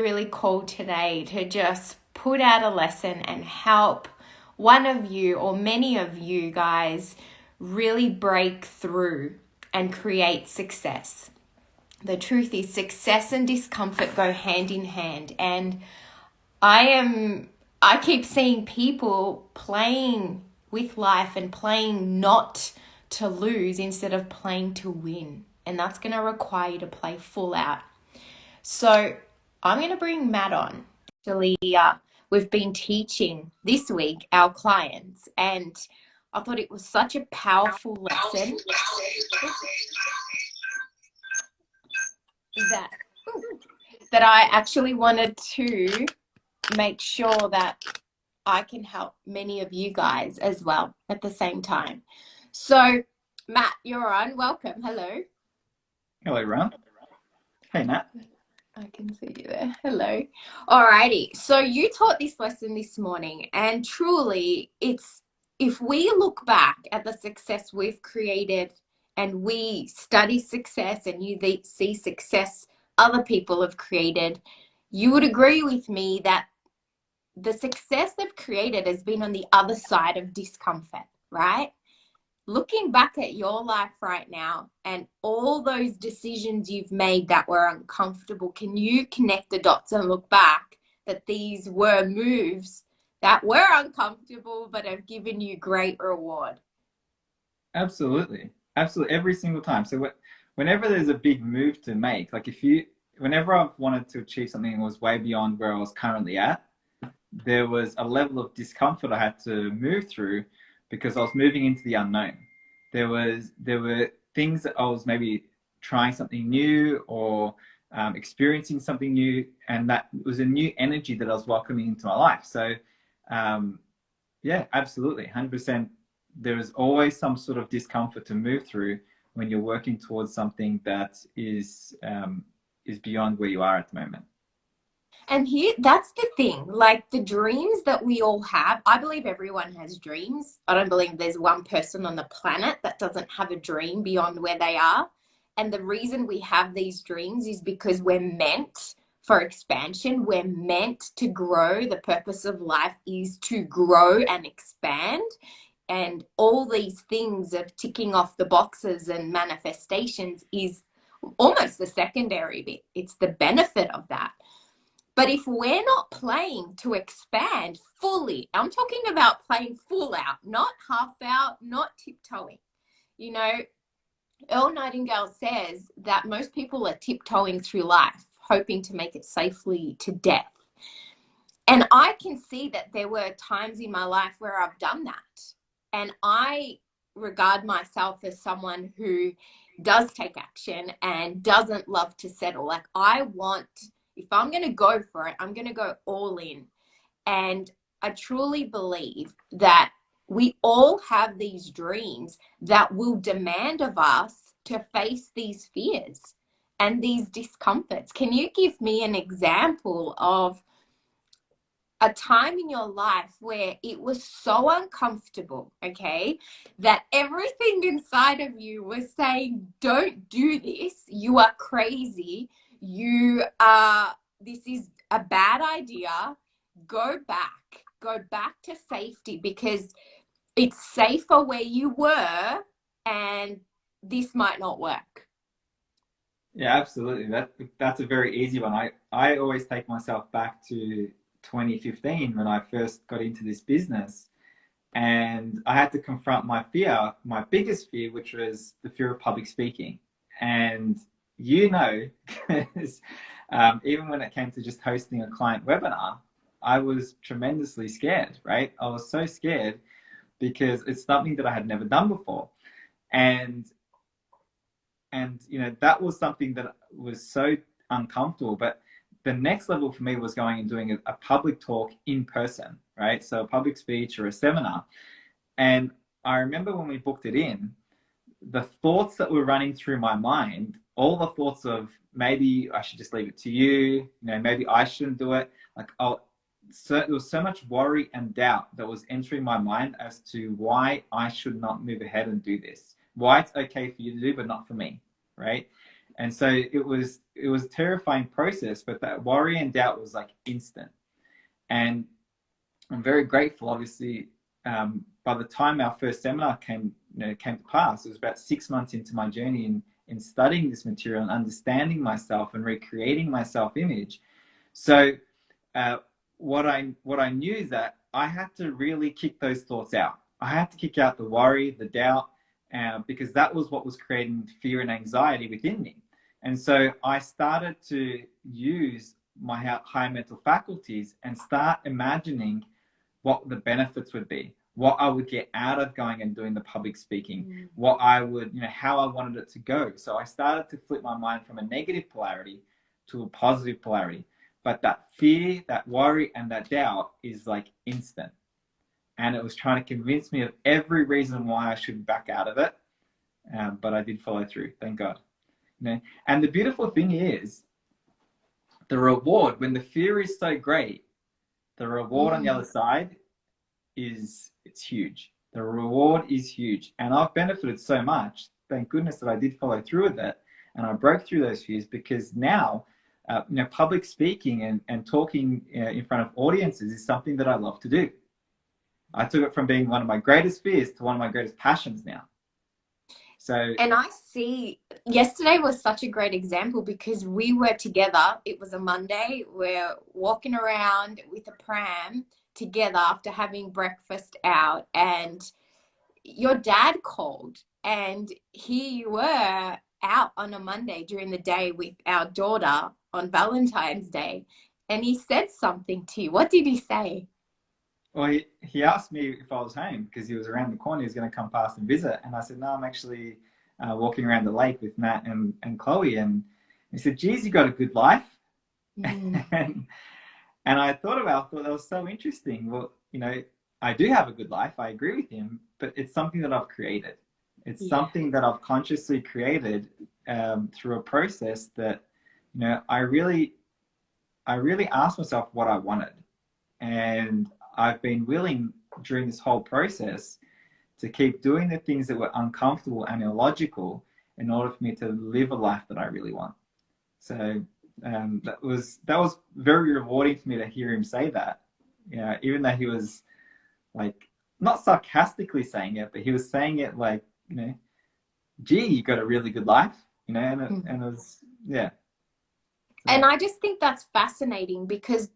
really called today to just put out a lesson and help one of you or many of you guys really break through and create success. The truth is, success and discomfort go hand in hand. And I keep seeing people playing with life and playing not to lose instead of playing to win. And that's going to require you to play full out. So I'm going to bring Matt on. Actually, we've been teaching this week our clients, and I thought it was such a powerful lesson that I actually wanted to make sure that I can help many of you guys as well at the same time. So, Matt, you're on. Welcome. Hello. Hello, Ron. Hey, Nat. I can see you there. Hello. Alrighty. So you taught this lesson this morning, and truly it's, if we look back at the success we've created and we study success and you see success other people have created, you would agree with me that the success they've created has been on the other side of discomfort, right? Looking back at your life right now and all those decisions you've made that were uncomfortable, can you connect the dots and look back that these were moves that were uncomfortable but have given you great reward? Absolutely. Absolutely. Every single time. So whenever there's a big move to make, like whenever I've wanted to achieve something that was way beyond where I was currently at, there was a level of discomfort I had to move through because I was moving into the unknown. There were things that I was maybe trying something new or experiencing something new, and that was a new energy that I was welcoming into my life. So yeah, absolutely, 100%. There is always some sort of discomfort to move through when you're working towards something that is beyond where you are at the moment. And here, that's the thing, like the dreams that we all have. I believe everyone has dreams. I don't believe there's one person on the planet that doesn't have a dream beyond where they are. And the reason we have these dreams is because we're meant for expansion. We're meant to grow. The purpose of life is to grow and expand. And all these things of ticking off the boxes and manifestations is almost the secondary bit. It's the benefit of that. But if we're not playing to expand fully, I'm talking about playing full out, not half out, not tiptoeing. You know, Earl Nightingale says that most people are tiptoeing through life, hoping to make it safely to death. And I can see that there were times in my life where I've done that. And I regard myself as someone who does take action and doesn't love to settle. Like if I'm going to go for it, I'm going to go all in. And I truly believe that we all have these dreams that will demand of us to face these fears and these discomforts. Can you give me an example of a time in your life where it was so uncomfortable, okay, that everything inside of you was saying, don't do this, you are crazy, this is a bad idea, go back to safety because it's safer where you were and this might not work? Yeah, absolutely. That's a very easy one. I always take myself back to 2015 when I first got into this business, and I had to confront my biggest fear, which was the fear of public speaking. And because even when it came to just hosting a client webinar, I was tremendously scared, right? I was so scared because it's something that I had never done before. And that was something that was so uncomfortable. But the next level for me was going and doing a public talk in person, right? So a public speech or a seminar. And I remember when we booked it in, the thoughts that were running through my mind, all the thoughts of maybe I should just leave it to you, maybe I shouldn't do it. There was so much worry and doubt that was entering my mind as to why I should not move ahead and do this, why it's okay for you to do, but not for me, right? And so it was a terrifying process, but that worry and doubt was like instant. And I'm very grateful, obviously. By the time our first seminar came to pass, it was about 6 months into my journey in studying this material and understanding myself and recreating my self-image. So what I knew is that I had to really kick those thoughts out. I had to kick out the worry, the doubt, because that was what was creating fear and anxiety within me. And so I started to use my higher mental faculties and start imagining what the benefits would be, what I would get out of going and doing the public speaking, what I would, how I wanted it to go. So I started to flip my mind from a negative polarity to a positive polarity. But that fear, that worry, and that doubt is like instant. And it was trying to convince me of every reason why I should back out of it. But I did follow through, thank God. And the beautiful thing is, the reward, when the fear is so great, the reward on the other side it's huge. The reward is huge. And I've benefited so much. Thank goodness that I did follow through with it. And I broke through those fears, because now, public speaking and talking in front of audiences is something that I love to do. I took it from being one of my greatest fears to one of my greatest passions now. So, and I see, yesterday was such a great example, because we were together. It was a Monday. We're walking around with a pram together after having breakfast out, and your dad called, and here you were out on a Monday during the day with our daughter on Valentine's Day, and he said something to you. What did he say? Well, he asked me if I was home, because he was around the corner. He was going to come past and visit. And I said, no, I'm actually walking around the lake with Matt and Chloe. And he said, geez, you got a good life. And I thought that was so interesting. Well, I do have a good life. I agree with him, but it's something that I've created. It's something that I've consciously created through a process that, I really asked myself what I wanted. And I've been willing during this whole process to keep doing the things that were uncomfortable and illogical in order for me to live a life that I really want. So that was very rewarding for me to hear him say that. Even though he was like not sarcastically saying it, but he was saying it like, gee, you got a really good life, and it was, yeah. And I just think that's fascinating, because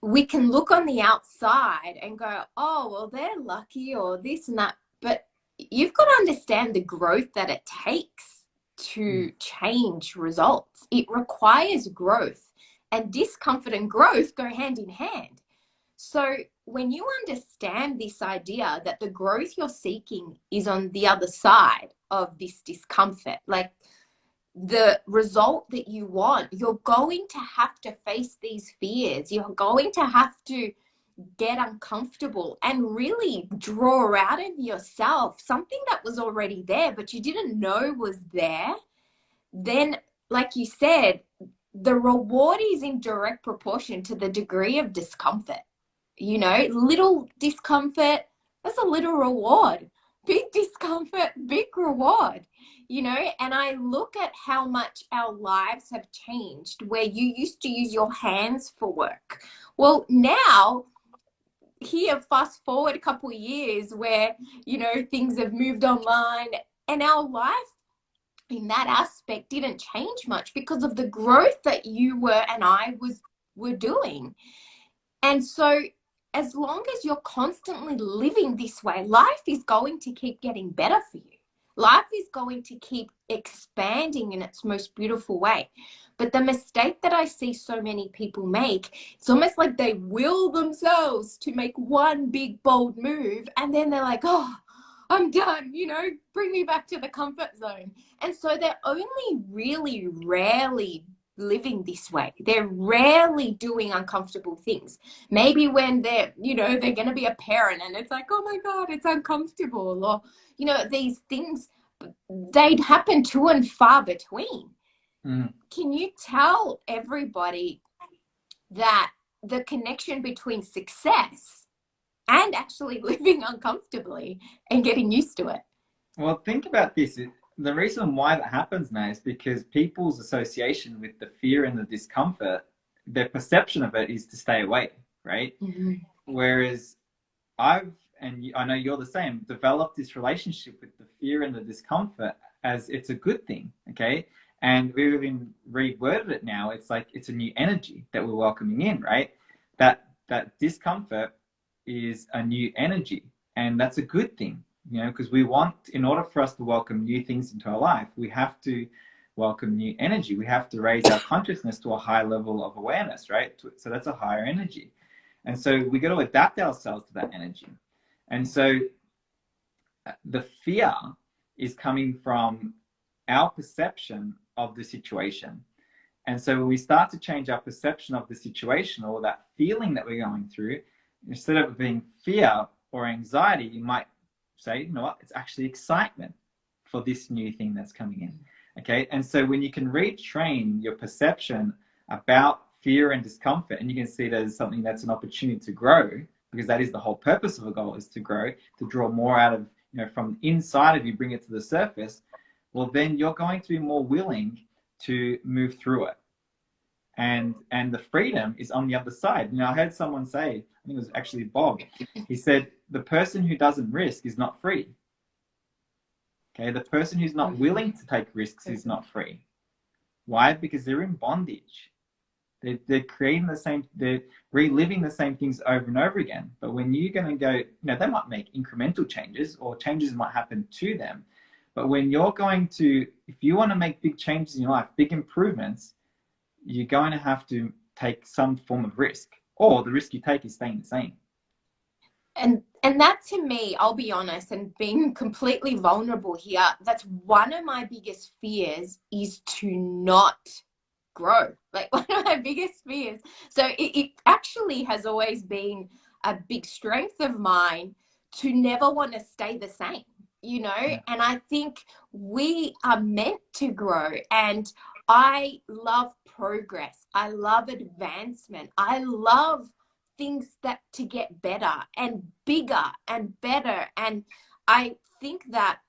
we can look on the outside and go, oh, well, they're lucky or this and that. But you've got to understand the growth that it takes to change results. It requires growth, and discomfort and growth go hand in hand. So when you understand this idea that the growth you're seeking is on the other side of this discomfort, like the result that you want, you're going to have to face these fears. You're going to have to get uncomfortable and really draw out of yourself something that was already there, but you didn't know was there. Then, like you said, the reward is in direct proportion to the degree of discomfort. Little discomfort, that's a little reward. Big discomfort, big reward. And I look at how much our lives have changed, where you used to use your hands for work. Well, now, here, fast forward a couple of years where, things have moved online, and our life in that aspect didn't change much because of the growth that you were and I were doing. And so as long as you're constantly living this way, life is going to keep getting better for you. Life is going to keep expanding in its most beautiful way. But the mistake that I see so many people make, it's almost like they will themselves to make one big, bold move, and then they're like, oh, I'm done, bring me back to the comfort zone. And so they're only really rarely living this way. They're rarely doing uncomfortable things. Maybe when they're going to be a parent and it's like, oh my God, it's uncomfortable. Or, these things, they'd happen few and far between. Can you tell everybody that the connection between success and actually living uncomfortably and getting used to it? Well, think about this. the reason why that happens now is because people's association with the fear and the discomfort, their perception of it is to stay away, right? Mm-hmm. Whereas I've, and I know you're the same, developed this relationship with the fear and the discomfort as it's a good thing, okay? And we've even reworded it now. It's like it's a new energy that we're welcoming in, right? That discomfort is a new energy, and that's a good thing, you know, because we want, in order for us to welcome new things into our life, we have to welcome new energy. We have to raise our consciousness to a high level of awareness, right? So that's a higher energy. And so we got to adapt ourselves to that energy. And so the fear is coming from our perception of the situation. And so when we start to change our perception of the situation or that feeling that we're going through, instead of it being fear or anxiety, you might say, you know what, it's actually excitement for this new thing that's coming in. Okay. And so when you can retrain your perception about fear and discomfort, and you can see it as something that's an opportunity to grow, because that is the whole purpose of a goal, is to grow, to draw more out of, you know, from inside of you, bring it to the surface. Well, then you're going to be more willing to move through it. And the freedom is on the other side. You know, I heard someone say, I think it was actually Bob, he said, the person who doesn't risk is not free. Okay, the person who's not willing to take risks is not free. Why? Because they're in bondage. They're creating the same, they're reliving the same things over and over again. But when you're going to go, you know, they might make incremental changes, or changes might happen to them. But when you're going to, if you want to make big changes in your life, big improvements, you're going to have to take some form of risk, or the risk you take is staying the same. And that, to me, I'll be honest, and being completely vulnerable here, that's one of my biggest fears, is to not grow. Like, one of my biggest fears. So it actually has always been a big strength of mine to never want to stay the same, you know. And I think we are meant to grow, and I love progress. I love advancement. I love things that to get better and bigger and better. And I think that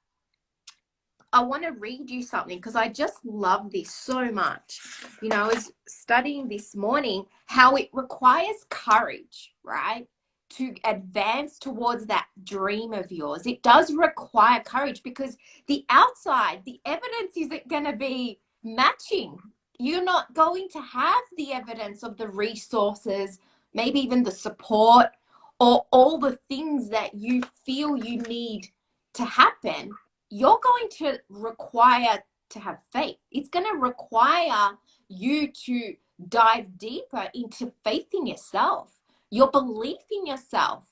I want to read you something, because I just love this so much. You know, I was studying this morning how it requires courage, right, to advance towards that dream of yours. It does require courage, because the outside, the evidence isn't going to be matching. You're not going to have the evidence of the resources, maybe even the support, or all the things that you feel you need to happen. You're going to require to have faith. It's going to require you to dive deeper into faith in yourself, your belief in yourself.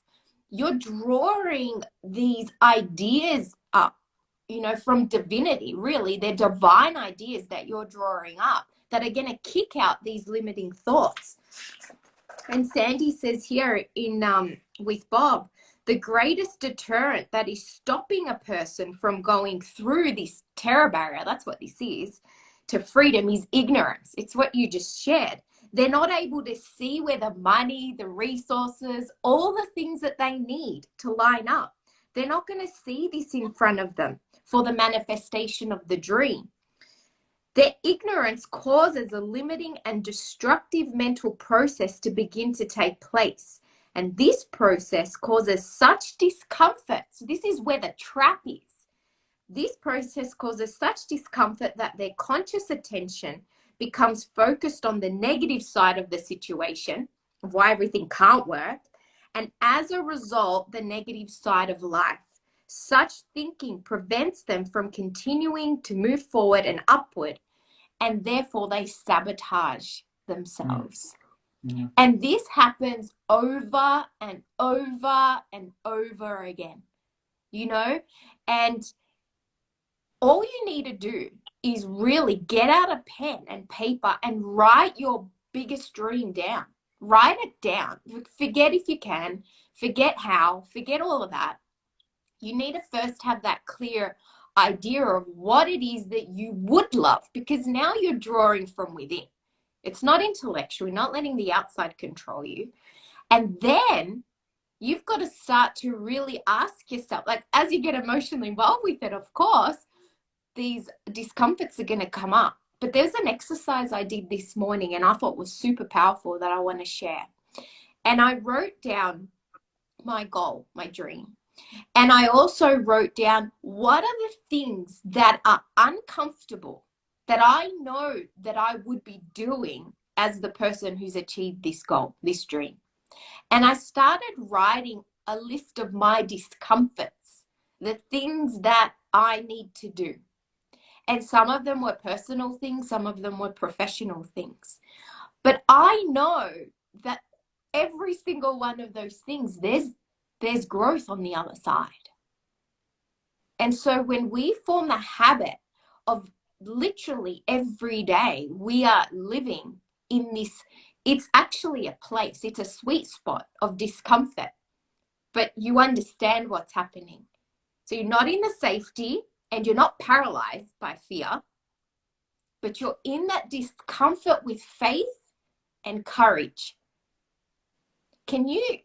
You're drawing these ideas up, you know, from divinity. Really, they're divine ideas that you're drawing up that are going to kick out these limiting thoughts. And Sandy says here in with Bob, the greatest deterrent that is stopping a person from going through this terror barrier, that's what this is, to freedom, is ignorance. It's what you just shared. They're not able to see where the money, the resources, all the things that they need to line up. They're not going to see this in front of them for the manifestation of the dream. Their ignorance causes a limiting and destructive mental process to begin to take place. And this process causes such discomfort. So this is where the trap is. This process causes such discomfort that their conscious attention becomes focused on the negative side of the situation, of why everything can't work, and as a result, the negative side of life. Such thinking prevents them from continuing to move forward and upward, and therefore they sabotage themselves. Mm-hmm. And this happens over and over and over again, you know, and all you need to do is really get out a pen and paper and write your biggest dream down. Write it down. Forget if you can, forget how, forget all of that. You need to first have that clear idea of what it is that you would love, because now you're drawing from within. It's not intellectual. You're not letting the outside control you. And then you've got to start to really ask yourself, like, as you get emotionally involved with it, of course, these discomforts are going to come up. But there's an exercise I did this morning and I thought was super powerful that I want to share. And I wrote down my goal, my dream. And I also wrote down what are the things that are uncomfortable that I know that I would be doing as the person who's achieved this goal, this dream. And I started writing a list of my discomforts, the things that I need to do. And some of them were personal things, some of them were professional things. But I know that every single one of those things, there's growth on the other side. And so when we form the habit of literally every day, we are living in this, it's actually a place, it's a sweet spot of discomfort, but you understand what's happening. So you're not in the safety and you're not paralyzed by fear, but you're in that discomfort with faith and courage. Can you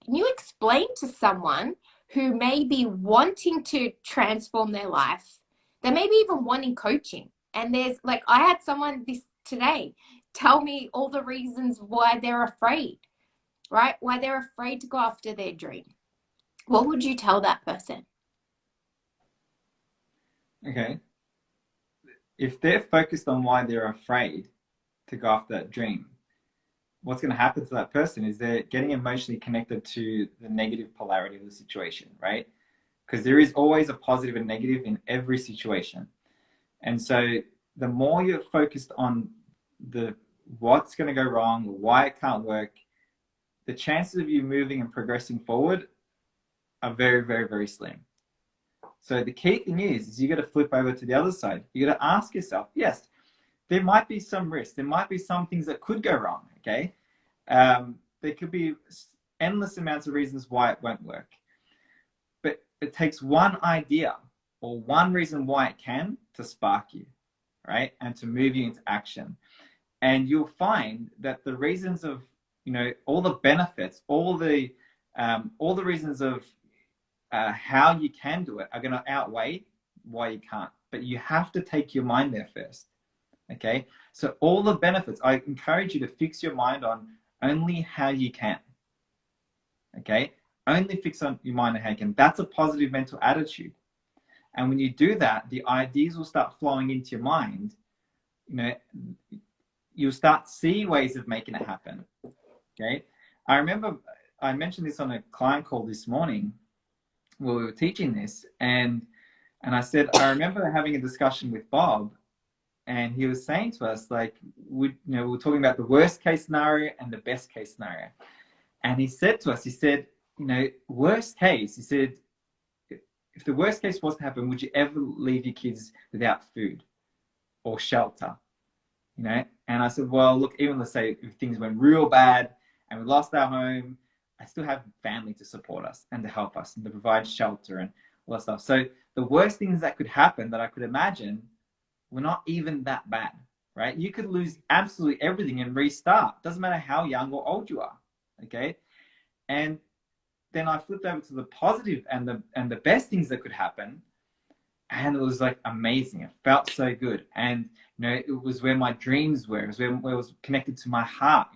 explain to someone who may be wanting to transform their life, they may be even wanting coaching, and there's like, I had someone this today tell me all the reasons why they're afraid, right? Why they're afraid to go after their dream. What would you tell that person? Okay. If they're focused on why they're afraid to go after that dream, what's going to happen to that person is they're getting emotionally connected to the negative polarity of the situation, right? Because there is always a positive and negative in every situation. And so the more you're focused on the what's going to go wrong, why it can't work, the chances of you moving and progressing forward are very, very, very slim. So the key thing is you got to flip over to the other side. You got to ask yourself, yes, there might be some risks. There might be some things that could go wrong, okay? There could be endless amounts of reasons why it won't work. But it takes one idea or one reason why it can to spark you, right? And to move you into action. And you'll find that the reasons of, all the benefits, all the reasons of how you can do it are going to outweigh why you can't. But you have to take your mind there first. Okay, so all the benefits, I encourage you to fix your mind on only how you can. Okay, only fix on your mind on how you can. That's a positive mental attitude. And when you do that, the ideas will start flowing into your mind. You'll start see ways of making it happen. Okay, I remember I mentioned this on a client call this morning where we were teaching this, and I said, I remember having a discussion with Bob, and he was saying to us, like, we were talking about the worst case scenario and the best case scenario. And he said to us, he said, worst case, he said, if the worst case was to happen, would you ever leave your kids without food or shelter? And I said, well, look, even let's say if things went real bad and we lost our home, I still have family to support us and to help us and to provide shelter and all that stuff. So the worst things that could happen that I could imagine were not even that bad, right? You could lose absolutely everything and restart. Doesn't matter how young or old you are, okay? And then I flipped over to the positive and the best things that could happen, and it was like amazing. It felt so good, and it was where my dreams were. It was where it was connected to my heart.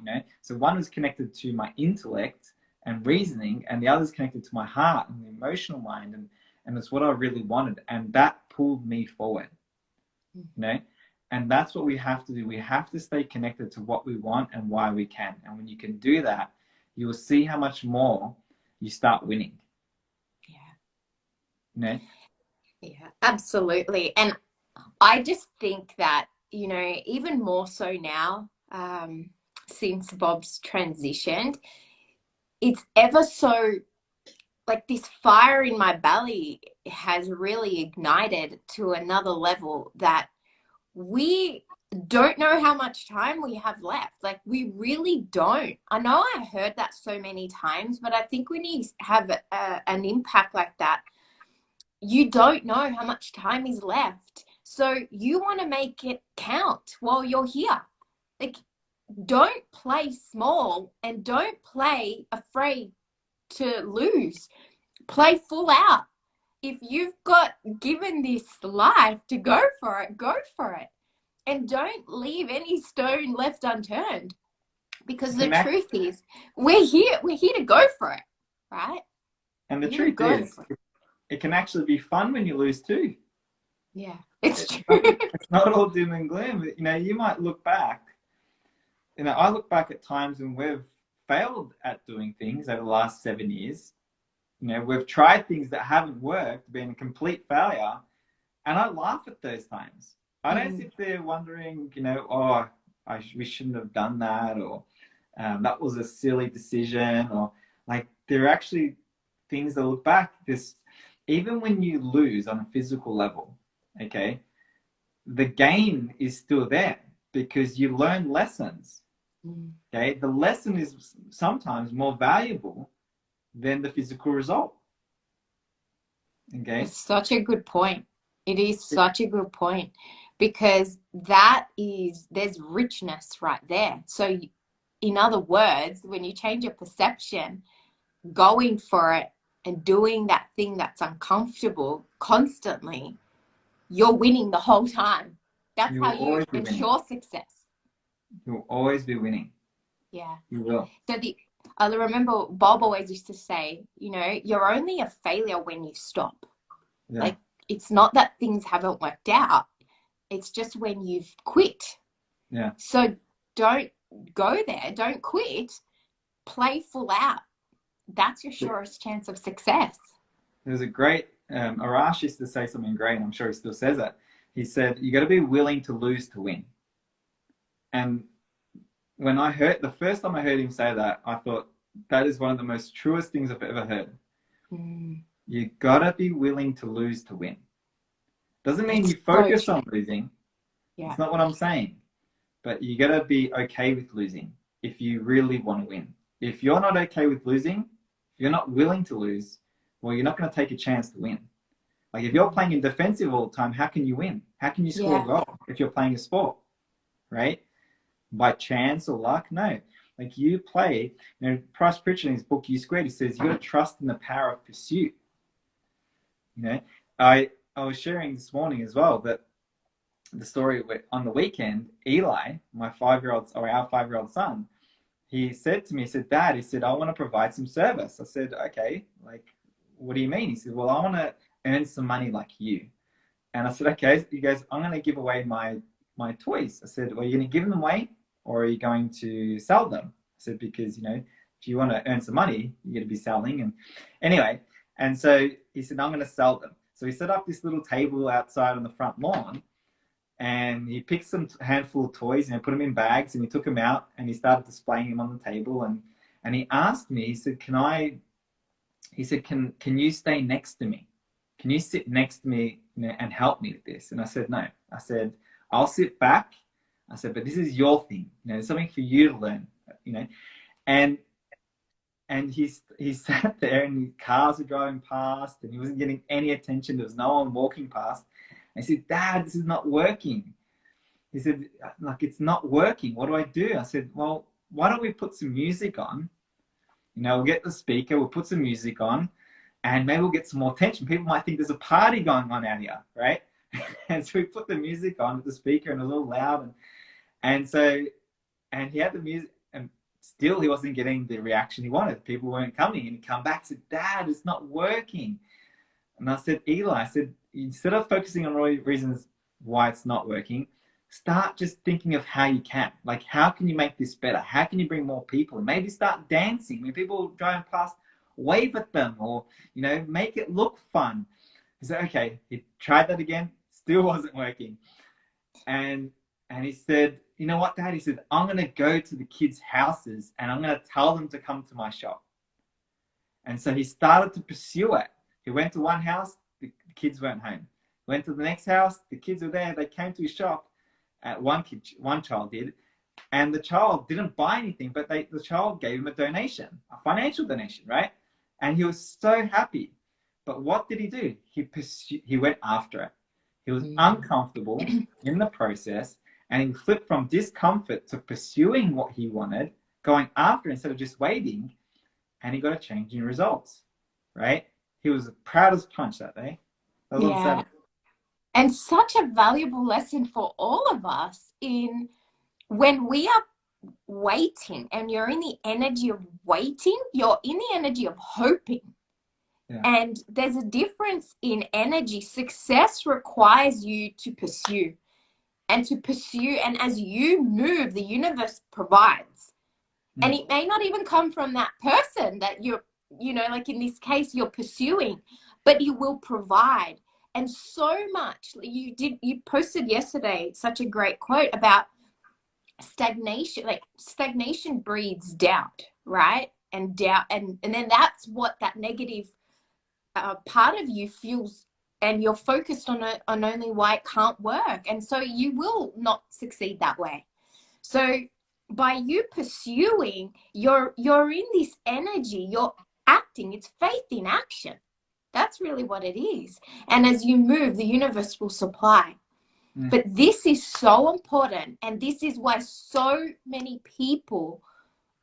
So one was connected to my intellect and reasoning, and the other is connected to my heart and the emotional mind, and it's what I really wanted, and that pulled me forward. And that's what we have to do. We have to stay connected to what we want and why we can. And when you can do that, you will see how much more you start winning. Yeah. Yeah, absolutely. And I just think that, even more so now, since Bob's transitioned, it's ever so, like, this fire in my belly has really ignited to another level that we don't know how much time we have left. Like, we really don't. I know I heard that so many times, but I think when you have an impact like that, you don't know how much time is left. So you want to make it count while you're here. Like, don't play small and don't play afraid to lose. Play full out. if you've got given this life to go for it, go for it. And don't leave any stone left unturned. Because the truth is, we're here to go for it, right? And the truth is, it can actually be fun when you lose too. Yeah, it's true. It's not all doom and gloom. You know, you might look back. You know, I look back at times when we've failed at doing things over the last 7 years. You know, we've tried things that haven't worked, been a complete failure, and I laugh at those times. I don't sit there wondering, you know, oh, we shouldn't have done that, or that was a silly decision, or like there are actually things that look back. Even when you lose on a physical level, okay, the gain is still there because you learn lessons. Okay, the lesson is sometimes more valuable than the physical result. Okay, it's such a good point. It is such a good point, because there's richness right there. So in other words, when you change your perception, going for it and doing that thing that's uncomfortable constantly, you're winning the whole time. That's how you ensure success. You'll always be winning. Yeah. You will. So I remember Bob always used to say, you know, you're only a failure when you stop. Yeah. Like, it's not that things haven't worked out. It's just when you've quit. Yeah. So don't go there. Don't quit. Play full out. That's your surest chance of success. There's a great, Arash used to say something great, and I'm sure he still says it. He said, you got to be willing to lose to win. And when the first time I heard him say that, I thought that is one of the most truest things I've ever heard. You got to be willing to lose to win. Doesn't mean you focus on losing. Yeah. It's not what I'm saying. But you got to be okay with losing if you really want to win. If you're not okay with losing, if you're not willing to lose, well, you're not going to take a chance to win. Like if you're playing in defensive all the time, how can you win? How can you score a goal if you're playing a sport, right? By chance or luck? No. Like you play, you know, Price Pritchard in his book, U Squared, he says, you got to trust in the power of pursuit. You know, I was sharing this morning as well that the story on the weekend, Eli, our 5-year-old son, he said to me, he said, Dad, he said, I want to provide some service. I said, okay, like, what do you mean? He said, well, I want to earn some money like you. And I said, okay. He goes, I'm going to give away my toys. I said, well, are you going to give them away or are you going to sell them? I said, because, you know, if you want to earn some money, you're going to be selling. And anyway, and so he said, I'm going to sell them. So he set up this little table outside on the front lawn and he picked some handful of toys and he put them in bags and he took them out and he started displaying them on the table. And he asked me, he said, can you stay next to me? Can you sit next to me, you know, and help me with this? And I said, no. I said, I'll sit back. I said, but this is your thing. You know, it's something for you to learn, you know. And he sat there and cars were driving past and he wasn't getting any attention. There was no one walking past. And he said, Dad, this is not working. He said, like, it's not working. What do I do? I said, well, why don't we put some music on? You know, we'll get the speaker, we'll put some music on, and maybe we'll get some more attention. People might think there's a party going on out here, right? And so we put the music on with the speaker and it was all loud. And he had the music and still he wasn't getting the reaction he wanted. People weren't coming. And he come back and said, Dad, it's not working. And I said, Eli, I said, instead of focusing on all the reasons why it's not working, start just thinking of how you can. Like, how can you make this better? How can you bring more people? And maybe start dancing. When people driving past, wave at them or, you know, make it look fun. He said, okay, he tried that again, still wasn't working. And he said, you know what, Dad? He said, I'm going to go to the kids' houses and I'm going to tell them to come to my shop. And so he started to pursue it. He went to one house, the kids weren't home. Went to the next house, the kids were there. They came to his shop. One child did, and the child didn't buy anything, but the child gave him a donation, a financial donation, right? And he was so happy. But what did he do? He went after it. He was uncomfortable in the process, and he flipped from discomfort to pursuing what he wanted, going after instead of just waiting, and he got a change in results, right? he was proud as punch that day. That was on Yeah. Saturday. And such a valuable lesson for all of us in when we are waiting and you're in the energy of waiting, you're in the energy of hoping. Yeah. And there's a difference in energy. Success requires you to pursue and to pursue. And as you move, the universe provides. And it may not even come from that person that you're, like in this case, you're pursuing, but you will provide. And so much you posted yesterday such a great quote about stagnation. Like stagnation breeds doubt, right? And doubt, and then that's what that negative part of you feels, and you're focused on only why it can't work, and so you will not succeed that way. So by you pursuing, you're in this energy, you're acting. It's faith in action. That's really what it is. And as you move, the universe will supply. But this is so important, and this is why so many people,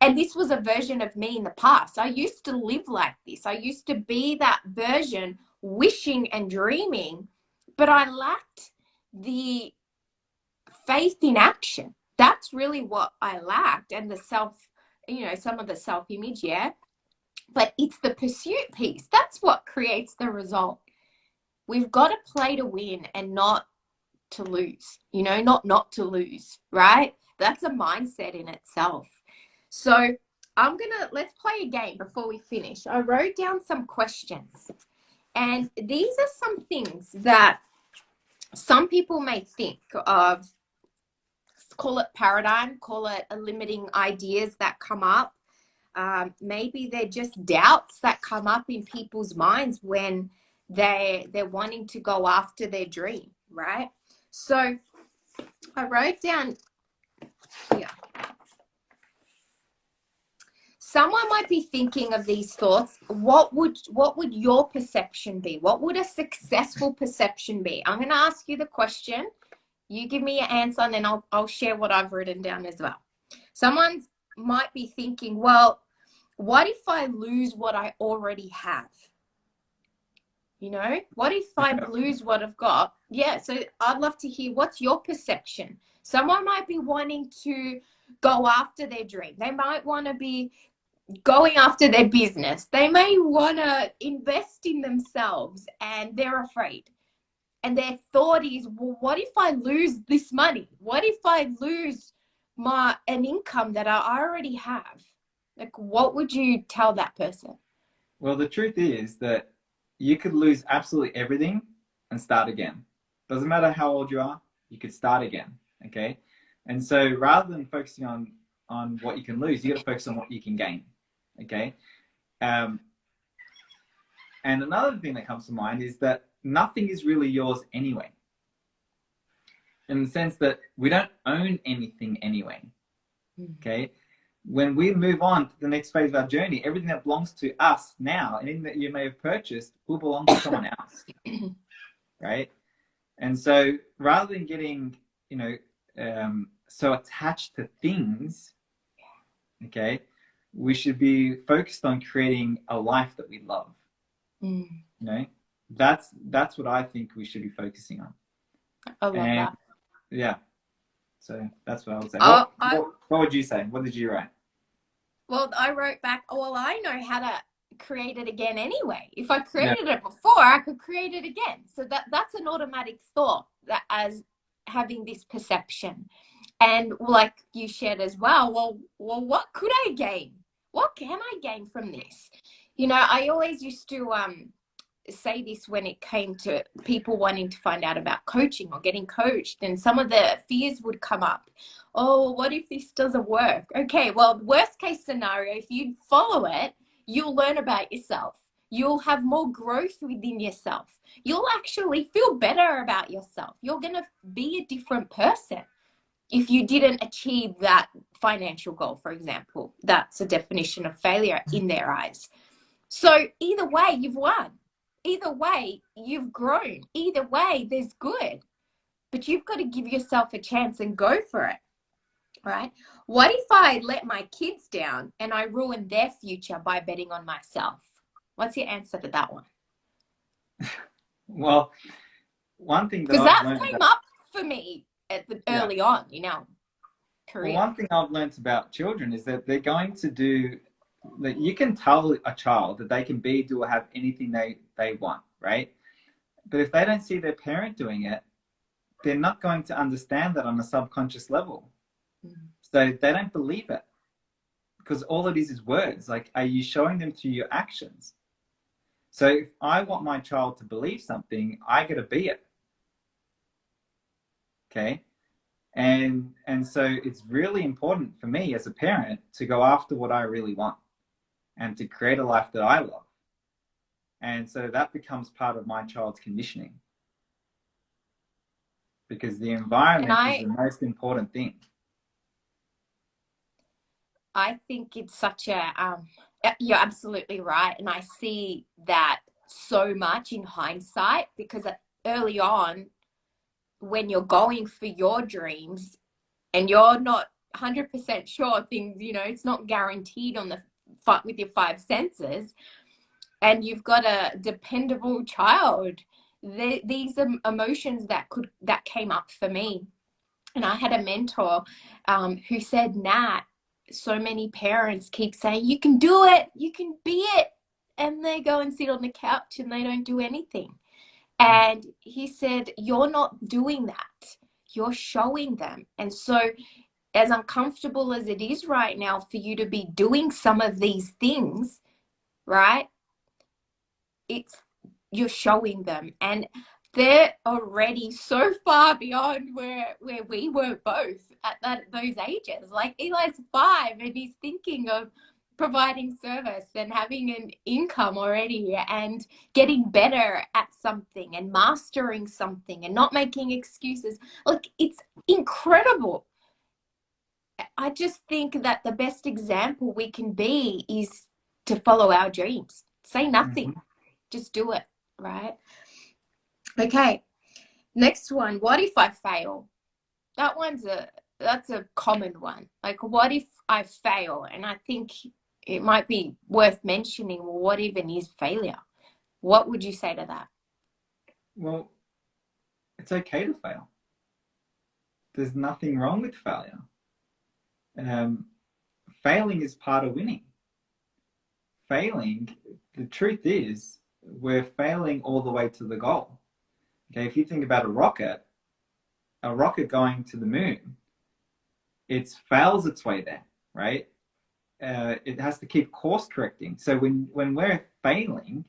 and this was a version of me in the past. I used to live like this. I used to be that version, wishing and dreaming, but I lacked the faith in action. That's really what I lacked. And the some of the self-image, yeah. But it's the pursuit piece. That's what creates the result. We've got to play to win and not to lose, not to lose, right? That's a mindset in itself. So let's play a game before we finish. I wrote down some questions, and these are some things that some people may think of. Call it paradigm, call it limiting ideas that come up. Maybe they're just doubts that come up in people's minds when they're wanting to go after their dream, right? So I wrote down here. Someone might be thinking of these thoughts. What would your perception be? What would a successful perception be? I'm going to ask you the question. You give me your answer, and then I'll share what I've written down as well. Someone might be thinking, well, what if I lose what I already have? What if I lose what I've got? Yeah, so I'd love to hear, what's your perception? Someone might be wanting to go after their dream. They might want to be going after their business. They may want to invest in themselves, and they're afraid. And their thought is, well, what if I lose this money? What if I lose an income that I already have? Like, what would you tell that person? Well, the truth is that you could lose absolutely everything and start again. Doesn't matter how old you are, you could start again. Okay. And so rather than focusing on what you can lose, you got to focus on what you can gain. Okay. And another thing that comes to mind is that nothing is really yours anyway. In the sense that we don't own anything anyway. Okay. When we move on to the next phase of our journey, everything that belongs to us now, anything that you may have purchased, will belong to someone else. Right. And so rather than getting, so attached to things, okay, we should be focused on creating a life that we love. That's what I think we should be focusing on. I love that. Yeah. So that's what I would say. What would you say? What did you write? Well, I wrote back, well, I know how to create it again anyway. If I created it before, I could create it again. So that's an automatic thought, that as having this perception. And like you shared as well, what could I gain? What can I gain from this? I always used to say this when it came to people wanting to find out about coaching or getting coached, and some of the fears would come up. Oh, what if this doesn't work? Okay, well, worst case scenario, if you follow it, you'll learn about yourself. You'll have more growth within yourself. You'll actually feel better about yourself. You're going to be a different person. If you didn't achieve that financial goal, for example, that's a definition of failure in their eyes. So either way, you've won. Either way, you've grown. Either way, there's good. But you've got to give yourself a chance and go for it, right? What if I let my kids down and I ruin their future by betting on myself? What's your answer to that one? Well, one thing that Because I've that learned came about, up for me at the yeah, early on in our well, career. one thing I've learned about children is that they're going to do that. You can tell a child that they can be, do, or have anything they want, right? But if they don't see their parent doing it, they're not going to understand that on a subconscious level. Mm. So they don't believe it because all it is words. Like, are you showing them through your actions? So if I want my child to believe something, I got to be it. Okay. And so it's really important for me as a parent to go after what I really want and to create a life that I love. And so that becomes part of my child's conditioning because the And environment is I the most important thing. I think it's such a you're absolutely right, and I see that so much in hindsight because early on, when you're going for your dreams and you're not 100% sure things, it's not guaranteed on the with your five senses, and you've got a dependable child. These are emotions that came up for me, and I had a mentor who said, Nat, so many parents keep saying, you can do it, you can be it. And they go and sit on the couch and they don't do anything. And he said, you're not doing that. You're showing them. And so, as uncomfortable as it is right now for you to be doing some of these things, right? It's you're showing them, and they're already so far beyond where we were both at those ages. Like Eli's 5 and he's thinking of providing service and having an income already and getting better at something and mastering something and not making excuses. Like, it's incredible. I just think that the best example we can be is to follow our dreams. Say nothing, Mm-hmm. just do it, right? Okay, next one. What if I fail? That's a common one. Like, what if I fail? And I think it might be worth mentioning, well, what even is failure? What would you say to that? Well, it's okay to fail. There's nothing wrong with failure. Um, Failing is part of winning. Failing, the truth is, we're failing all the way to the goal. Okay, if you think about a rocket going to the moon, it fails its way there, right? It has to keep course correcting. So when we're failing,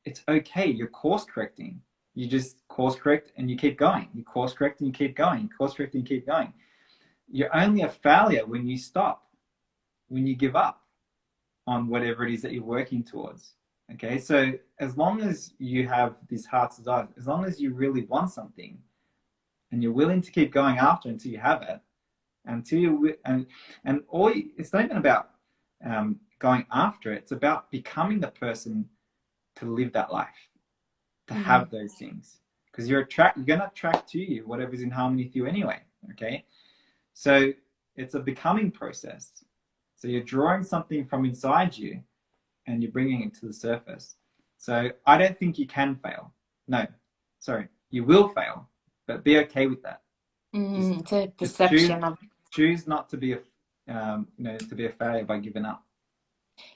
it's okay. You're course correcting. You just course correct and you keep going. You course correct and you keep going. Course correct and you keep going. You're only a failure when you stop, when you give up on whatever it is that you're working towards. Okay, so as long as you have this heart's desire, as long as you really want something and you're willing to keep going after until you have it, until you and all it's not even about going after it. It's about becoming the person to live that life, to have those things, because you're gonna attract to you whatever's in harmony with you anyway. Okay, so it's a becoming process. So you're drawing something from inside you and you're bringing it to the surface. So I don't think you can fail. No, sorry, you will fail, but be okay with that. Just, It's a just choose perception of, choose not to be to be a failure by giving up.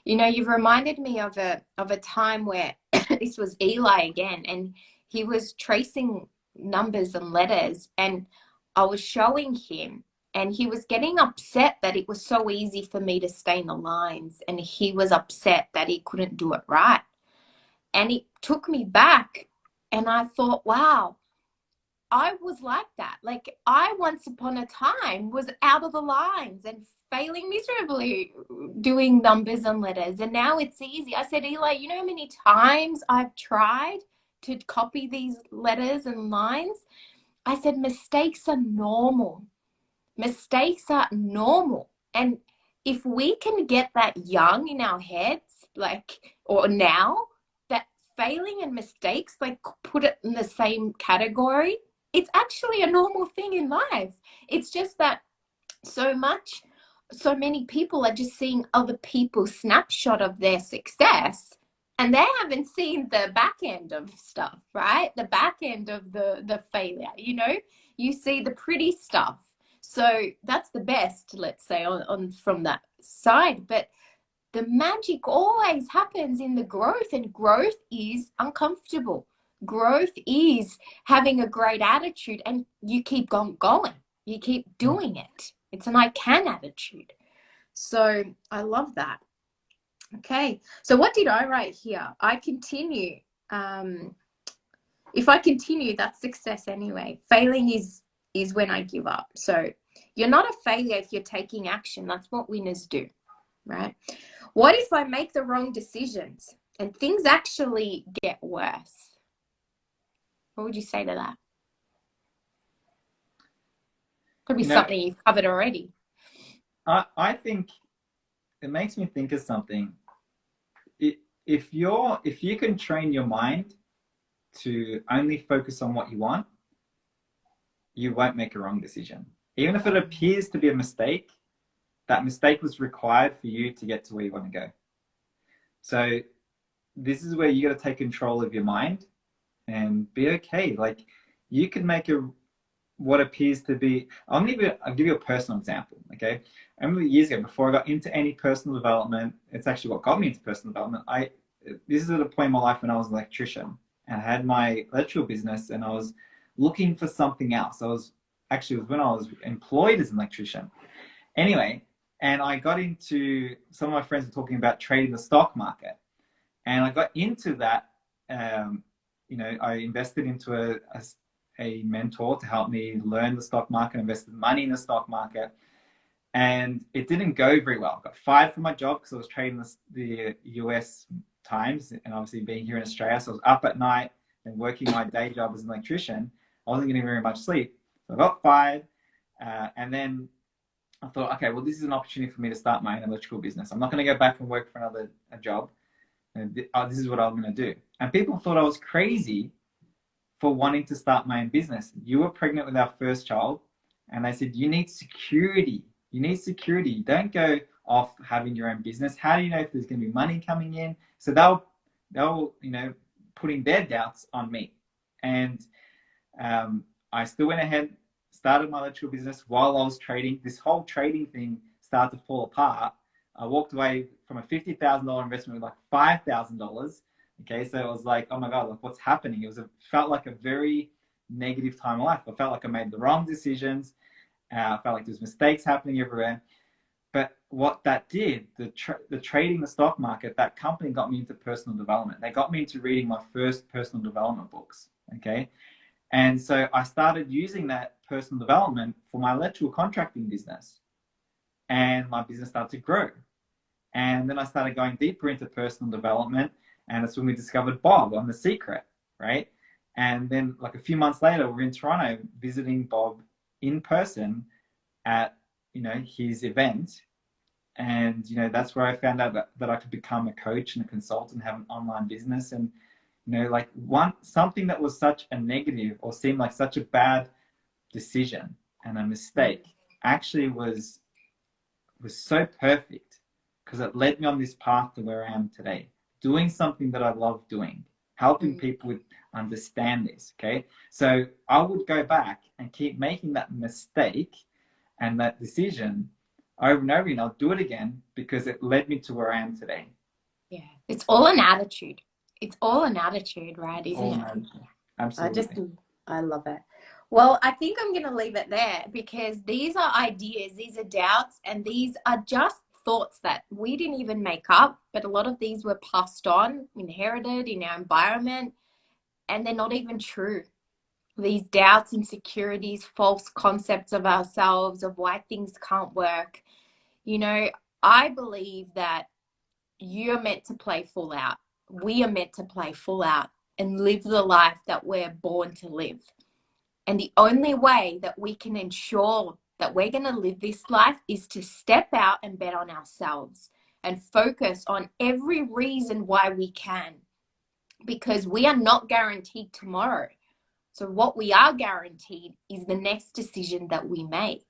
you've reminded me of a time where this was Eli again, and he was tracing numbers and letters, and I was showing him, and he was getting upset that it was so easy for me to stay in the lines, and he was upset that he couldn't do it right. And it took me back, and I thought, wow, I was like that. Like, I once upon a time was out of the lines and failing miserably doing numbers and letters. And now it's easy. I said, Eli, you know how many times I've tried to copy these letters and lines? I said, mistakes are normal. Mistakes are normal. And if we can get that young in our heads, like, or now, that failing and mistakes, like, put it in the same category, it's actually a normal thing in life. It's just that so many people are just seeing other people's snapshot of their success And they haven't seen the back end of stuff, right? The back end of the failure, you know, you see the pretty stuff. So that's the best, let's say, on from that side. But the magic always happens in the growth, and growth is uncomfortable. Growth is having a great attitude, and you keep going. You keep doing it. It's an I can attitude. So I love that. Okay, so what did I write here? I continue. If I continue, that's success anyway. Failing is when I give up. So you're not a failure if you're taking action. That's what winners do, right? What if I make the wrong decisions and things actually get worse? What would you say to that? Could be something you've covered already. I think it makes me think of something. If you can train your mind to only focus on what you want, you won't make a wrong decision. Even if it appears to be a mistake, that mistake was required for you to get to where you want to go. So this is where you got to take control of your mind and be okay. Like, you can make what appears to be, I'll give you a personal example, okay? I remember years ago, before I got into any personal development, it's actually what got me into personal development. This is at a point in my life when I was an electrician, and I had my electrical business, and I was looking for something else. It was when I was employed as an electrician. Anyway, and I got into, some of my friends were talking about trading the stock market. And I got into that, I invested into a mentor to help me learn the stock market, invested money in the stock market. And it didn't go very well. I got fired from my job because I was trading the US times, and obviously being here in Australia. So I was up at night and working my day job as an electrician. I wasn't getting very much sleep. So I got fired. And then I thought, okay, well, this is an opportunity for me to start my own electrical business. I'm not going to go back and work for another job. And this is what I'm going to do. And people thought I was crazy for wanting to start my own business. You were pregnant with our first child, and they said, you need security. You need security. Don't go off having your own business. How do you know if there's going to be money coming in? So they were putting their doubts on me. And I still went ahead, started my electrical business while I was trading. This whole trading thing started to fall apart. I walked away from a $50,000 investment with like $5,000. Okay, so it was like, oh my God, like, what's happening? Felt like a very negative time of life. I felt like I made the wrong decisions. I felt like there's mistakes happening everywhere. But what that did, the trading the stock market, that company got me into personal development. They got me into reading my first personal development books. Okay, and so I started using that personal development for my electrical contracting business, and my business started to grow. And then I started going deeper into personal development, and that's when we discovered Bob on The Secret, right? And then like a few months later, we're in Toronto visiting Bob in person at, his event. And, that's where I found out that I could become a coach and a consultant, have an online business. And, something that was such a negative or seemed like such a bad decision and a mistake actually was so perfect, because it led me on this path to where I am today, doing something that I love doing, helping people understand this, okay? So I would go back and keep making that mistake and that decision over and over, and I'll do it again because it led me to where I am today. Yeah, it's all an attitude. It's all an attitude, right? Isn't it? Absolutely. I love it. Well, I think I'm going to leave it there, because these are ideas, these are doubts, and these are just thoughts that we didn't even make up, but a lot of these were passed on, inherited in our environment, and they're not even true. These doubts, insecurities, false concepts of ourselves, of why things can't work. I believe that you're meant to play full out. We are meant to play full out and live the life that we're born to live. And the only way that we can ensure that we're going to live this life is to step out and bet on ourselves and focus on every reason why we can, because we are not guaranteed tomorrow. So what we are guaranteed is the next decision that we make.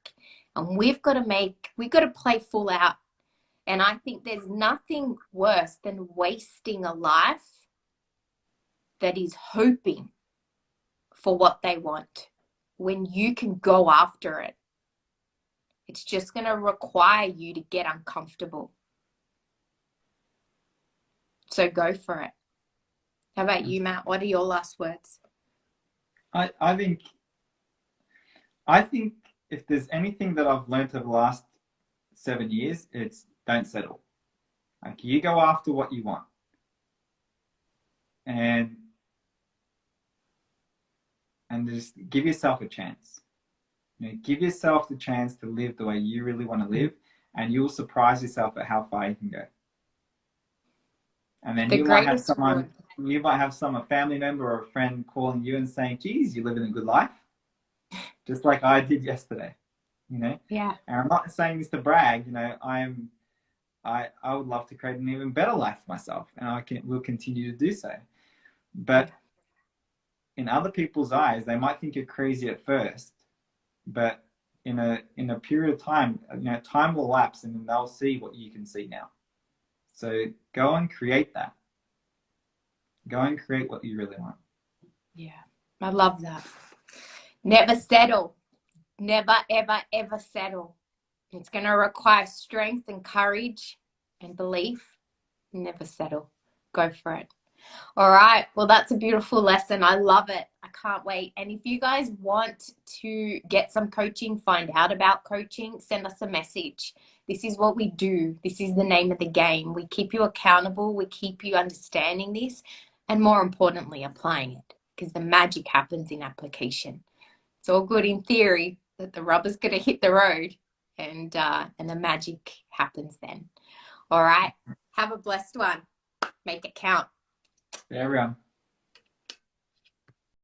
And we've got to play full out. And I think there's nothing worse than wasting a life that is hoping for what they want when you can go after it. It's just going to require you to get uncomfortable. So go for it. How about you, Matt? What are your last words? I think if there's anything that I've learned over the last 7 years, it's don't settle. Like, you go after what you want, and just give yourself a chance. Give yourself the chance to live the way you really want to live, and you'll surprise yourself at how far you can go. And then The you might have greatest someone, word. a family member or a friend calling you and saying, geez, you're living a good life, just like I did yesterday. Yeah. And I'm not saying this to brag. I would love to create an even better life for myself, and will continue to do so. But in other people's eyes, they might think you're crazy at first, but in a period of time, time will lapse, and then they'll see what you can see now. So go and create that. Go and create what you really want. Yeah, I love that. Never settle. Never, ever, ever settle. It's going to require strength and courage and belief. Never settle. Go for it. All right. Well, that's a beautiful lesson. I love it. I can't wait. And if you guys want to get some coaching, find out about coaching, send us a message. This is what we do. This is the name of the game. We keep you accountable. We keep you understanding this. And more importantly, applying it, because the magic happens in application. It's all good in theory that the rubber's going to hit the road, and the magic happens then. All right. Have a blessed one. Make it count. Yeah, everyone.